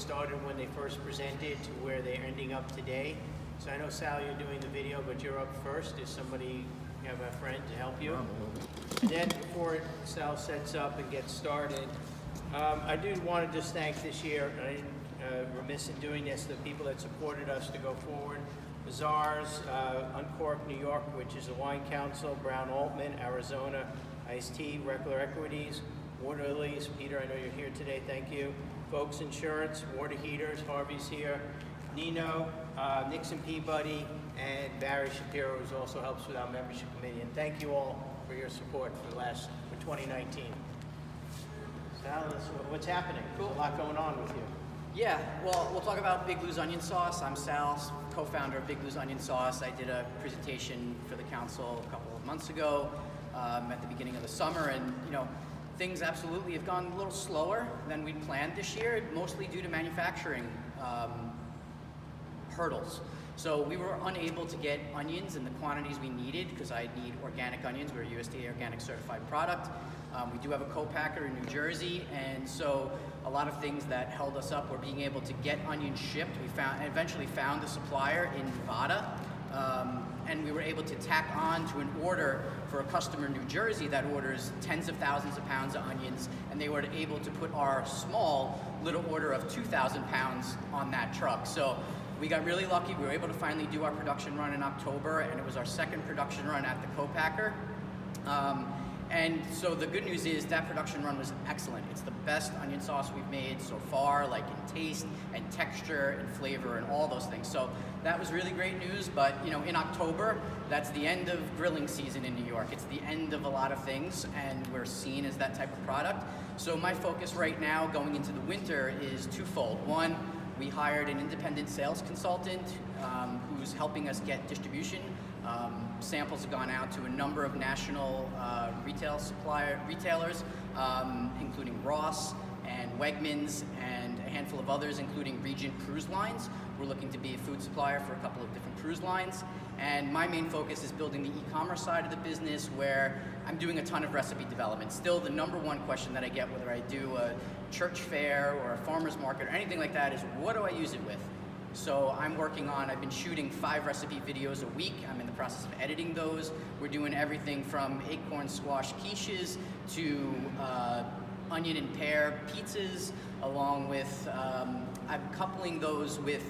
started when they first presented to where they're ending up today. So I know, Sal, you're doing the video, but you're up first. Is somebody, you have a friend to help you? And then before Sal sets up and gets started, I do want to just thank this year, I didn't remiss in doing this, the people that supported us to go forward. Bazaars, Uncork New York, which is the Wine Council, Brown Altman, Arizona, Ice-T, Reckler Equities, Water Lilies, Peter, I know you're here today, thank you. Folks Insurance, Water Heaters, Harvey's here, Nino, Nixon Peabody, and Barry Shapiro, who also helps with our membership committee. And thank you all for your support for 2019. Sal, what's happening? Cool. There's a lot going on with you. Yeah, well, we'll talk about Big Blues Onion Sauce. I'm Sal, co-founder of Big Blues Onion Sauce. I did a presentation for the council a couple of months ago at the beginning of the summer, and things absolutely have gone a little slower than we'd planned this year, mostly due to manufacturing hurdles. So we were unable to get onions in the quantities we needed because I need organic onions. We're a USDA organic certified product. We do have a co-packer in New Jersey, and so a lot of things that held us up were being able to get onions shipped. We eventually found a supplier in Nevada, and we were able to tack on to an order for a customer in New Jersey that orders tens of thousands of pounds of onions, and they were able to put our small little order of 2,000 pounds on that truck. So we got really lucky. We were able to finally do our production run in October, and it was our second production run at the co-packer. And so the good news is that production run was excellent. It's the best onion sauce we've made so far, like in taste and texture and flavor and all those things. So that was really great news, but in October, that's the end of grilling season in New York. It's the end of a lot of things, and we're seen as that type of product. So my focus right now going into the winter is twofold. One, we hired an independent sales consultant who's helping us get distribution. Samples have gone out to a number of national retailers, including Ross and Wegmans and a handful of others, including Regent Cruise Lines. We're looking to be a food supplier for a couple of different cruise lines. And my main focus is building the e-commerce side of the business, where I'm doing a ton of recipe development. Still, the number one question that I get, whether I do a church fair or a farmer's market or anything like that, is what do I use it with? So I've been shooting 5 recipe videos a week. I'm in the process of editing those. We're doing everything from acorn squash quiches to onion and pear pizzas, along with, I'm coupling those with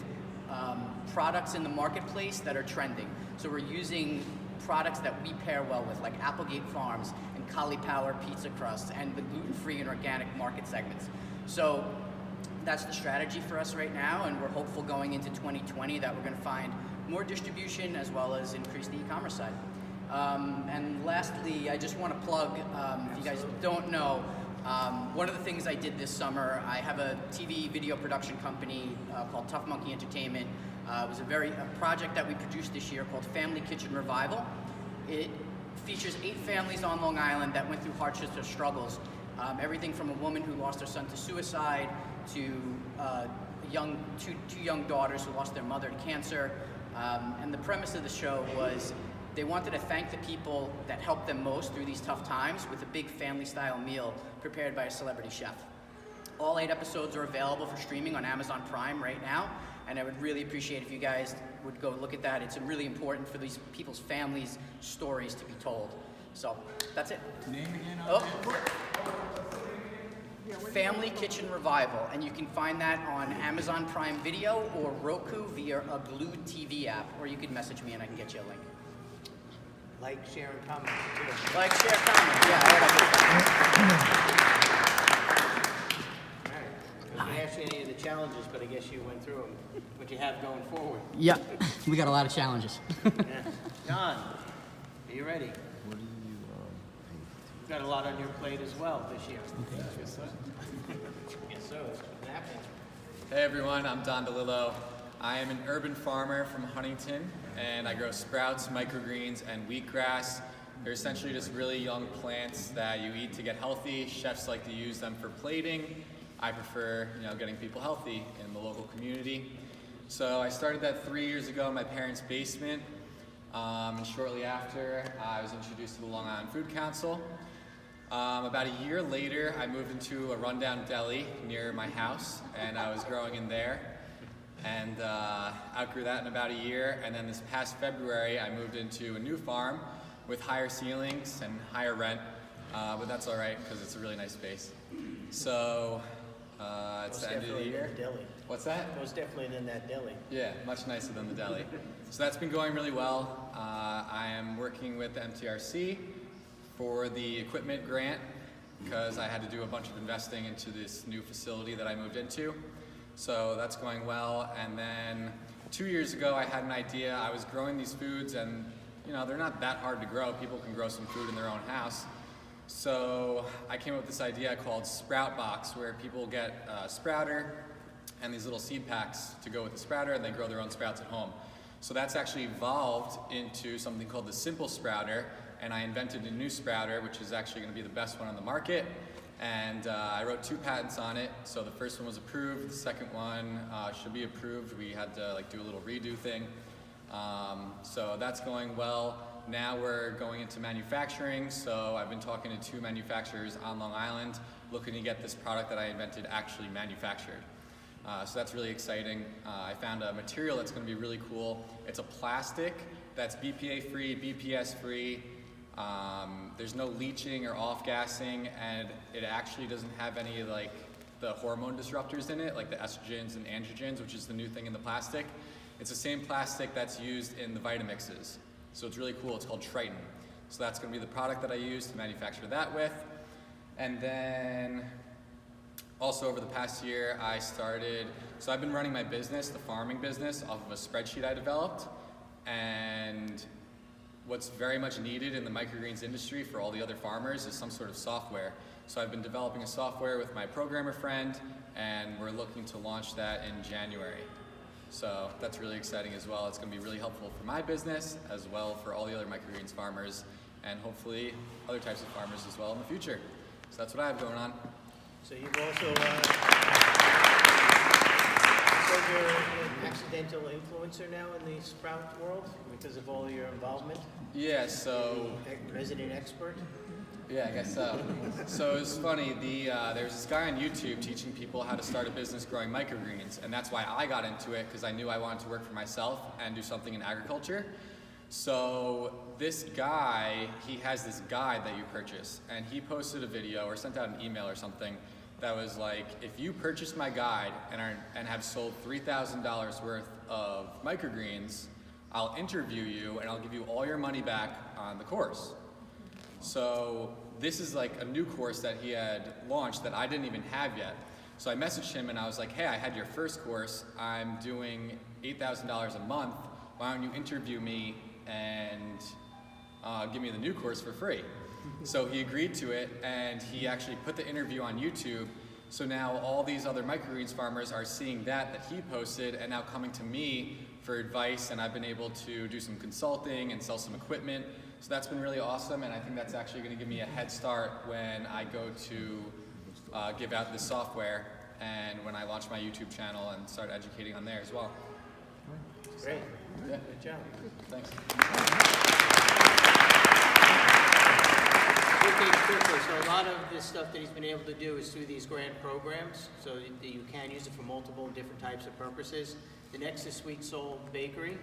products in the marketplace that are trending. So we're using products that we pair well with, like Applegate Farms and cauliflower pizza crust and the gluten-free and organic market segments. So that's the strategy for us right now, and we're hopeful going into 2020 that we're going to find more distribution as well as increase the e-commerce side. And lastly, I just want to plug, if you guys don't know, one of the things I did this summer, I have a TV video production company called Tough Monkey Entertainment. It was a project that we produced this year called Family Kitchen Revival. It features 8 families on Long Island that went through hardships or struggles. Everything from a woman who lost her son to suicide, to two young daughters who lost their mother to cancer. And the premise of the show was they wanted to thank the people that helped them most through these tough times with a big family-style meal prepared by a celebrity chef. All 8 episodes are available for streaming on Amazon Prime right now, and I would really appreciate if you guys would go look at that. It's really important for these people's families' stories to be told. So that's it. Name again? Family Kitchen Revival, and you can find that on Amazon Prime Video or Roku via a Glued TV app, or you can message me and I can get you a link. Like, share, and comment too. Like, share, comment. Yeah, I didn't ask you any of the challenges, but I guess you went through them. What you have going forward. Yeah, we got a lot of challenges. Yeah. John, are you ready? What do you You've got a lot on your plate as well this year. okay. Yes, sir. That's what's happening. Hey everyone, I'm Don DeLillo. I am an urban farmer from Huntington, and I grow sprouts, microgreens, and wheatgrass. They're essentially just really young plants that you eat to get healthy. Chefs like to use them for plating. I prefer, getting people healthy in the local community. So I started that 3 years ago in my parents' basement. And shortly after, I was introduced to the Long Island Food Council. About a year later, I moved into a rundown deli near my house, and I was growing in there, and outgrew that in about a year. And then this past February, I moved into a new farm with higher ceilings and higher rent, but that's all right because it's a really nice space. So it's the end of the year. Deli. What's that? Most definitely than that deli. Yeah, much nicer than the deli. So that's been going really well. I am working with the MTRC for the equipment grant because I had to do a bunch of investing into this new facility that I moved into. So that's going well. And then 2 years ago, I had an idea. I was growing these foods, and they're not that hard to grow. People can grow some food in their own house. So I came up with this idea called Sprout Box, where people get a sprouter and these little seed packs to go with the sprouter, and they grow their own sprouts at home. So that's actually evolved into something called the Simple Sprouter, and I invented a new sprouter, which is actually going to be the best one on the market. And I wrote 2 patents on it. So the first one was approved, the second one should be approved. We had to do a little redo thing. So that's going well. Now we're going into manufacturing, so I've been talking to 2 manufacturers on Long Island looking to get this product that I invented actually manufactured. So that's really exciting. I found a material that's going to be really cool. It's a plastic that's BPA free, BPS free. There's no leaching or off-gassing, and it actually doesn't have any the hormone disruptors in it, like the estrogens and androgens, which is the new thing in the plastic. It's the same plastic that's used in the Vitamixes. So it's really cool. It's called Triton. So that's going to be the product that I use to manufacture that with. And then also over the past year, so I've been running my business, the farming business, off of a spreadsheet I developed. And what's very much needed in the microgreens industry for all the other farmers is some sort of software. So I've been developing a software with my programmer friend, and we're looking to launch that in January. So that's really exciting as well. It's going to be really helpful for my business as well for all the other microgreens farmers, and hopefully other types of farmers as well in the future. So that's what I have going on. So you've also you're an accidental influencer now in the Sprout world because of all your involvement? Yeah, so... Resident expert? Yeah, I guess so. So it's funny, there's this guy on YouTube teaching people how to start a business growing microgreens, and that's why I got into it, because I knew I wanted to work for myself and do something in agriculture. So this guy, he has this guide that you purchase, and he posted a video or sent out an email or something that was like, if you purchase my guide and have sold $3,000 worth of microgreens, I'll interview you and I'll give you all your money back on the course. So this is like a new course that he had launched that I didn't even have yet. So I messaged him and I was like, hey, I had your first course. I'm doing $8,000 a month. Why don't you interview me and give me the new course for free? So he agreed to it, and he actually put the interview on YouTube. So now all these other microgreens farmers are seeing that he posted and now coming to me for advice, and I've been able to do some consulting and sell some equipment. So that's been really awesome, and I think that's actually going to give me a head start when I go to give out this software and when I launch my YouTube channel and start educating on there as well. Great. Yeah. Good job. Thanks. Quickly, so a lot of this stuff that he's been able to do is through these grant programs, so that you can use it for multiple different types of purposes. The next is Sweet Soul Bakery.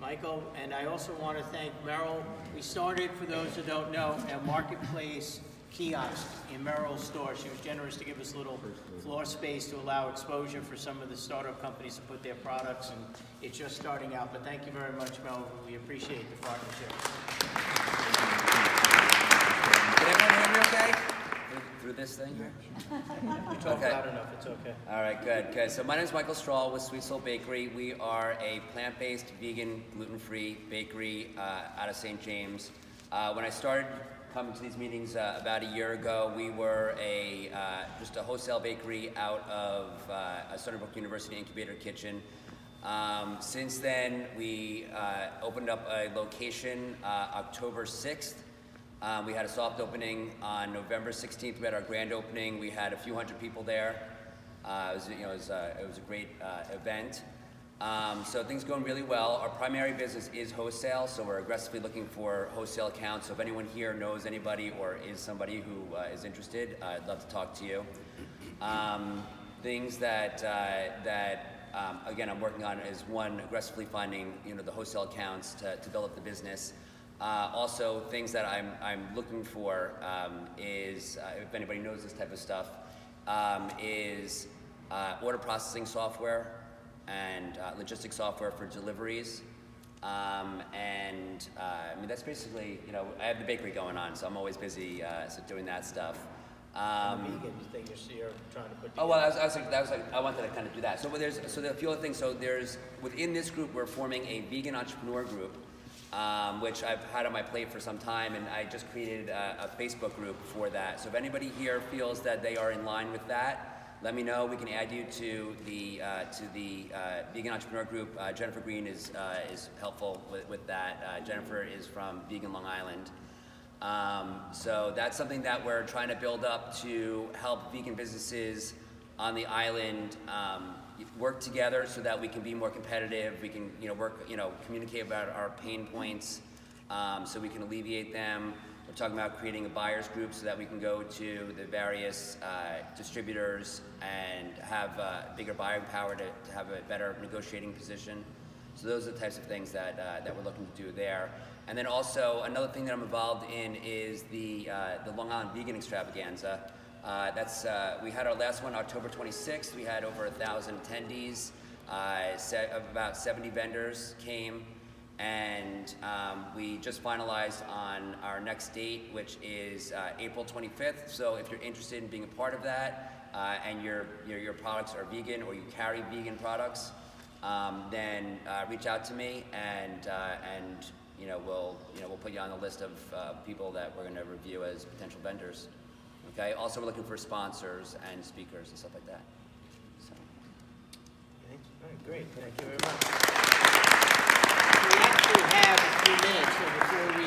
Michael, and I also want to thank Merrill. We started, for those who don't know, a marketplace kiosk in Merrill's store. She was generous to give us a little floor space to allow exposure for some of the startup companies to put their products, and it's just starting out. But thank you very much, Merrill. We appreciate the partnership. Can everyone hear me okay? Through this thing here? You talk loud enough, it's okay. All right, good. So my name is Michael Strahl with Sweet Soul Bakery. We are a plant-based, vegan, gluten-free bakery out of St. James. When I started coming to these meetings about a year ago, we were just a wholesale bakery out of Stony Brook University Incubator Kitchen. Since then, we opened up a location October 6th. We had a soft opening on November 16th. We had our grand opening. We had a few hundred people there. It was a great event. So things are going really well. Our primary business is wholesale, so we're aggressively looking for wholesale accounts. So if anyone here knows anybody or is somebody who is interested, I'd love to talk to you. Things that again I'm working on is one, aggressively finding the wholesale accounts to build up the business. Also, things that I'm looking for is if anybody knows this type of stuff, is order processing software and logistics software for deliveries. I mean, that's basically, I have the bakery going on, so I'm always busy doing that stuff. The vegan thing you're trying to put together. Oh well, I wanted to kind of do that. So there are a few other things. So there's within this group, we're forming a vegan entrepreneur group, which I've had on my plate for some time, and I just created a Facebook group for that. So if anybody here feels that they are in line with that, let me know. We can add you to the vegan entrepreneur group. Jennifer Green is helpful with that. Jennifer is from Vegan Long Island. So that's something that we're trying to build up to help vegan businesses on the island work together so that we can be more competitive. We can communicate about our pain points so we can alleviate them. We're talking about creating a buyers group so that we can go to the various distributors and have bigger buying power to have a better negotiating position. So those are the types of things that we're looking to do there. And then also another thing that I'm involved in is the Long Island Vegan Extravaganza. We had our last one October 26th. We had over 1,000 attendees. About 70 vendors came. And we just finalized on our next date, which is April 25th. So if you're interested in being a part of that, and your products are vegan or you carry vegan products, then reach out to me, and we'll put you on the list of people that we're going to review as potential vendors. Okay. Also, we're looking for sponsors and speakers and stuff like that. So. Thanks. All right, great. Thank you very much. We actually have a few minutes, so before we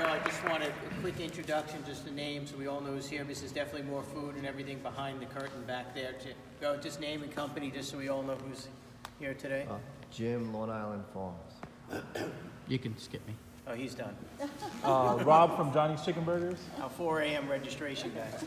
go, I just want a quick introduction, just the name, so we all know who's here. This is definitely more food and everything behind the curtain back there. Just name and company, just so we all know who's here today. Jim, Long Island Farms. You can skip me. Oh, he's done. Rob from Johnny's Chicken Burgers. 4 a.m. registration, guys.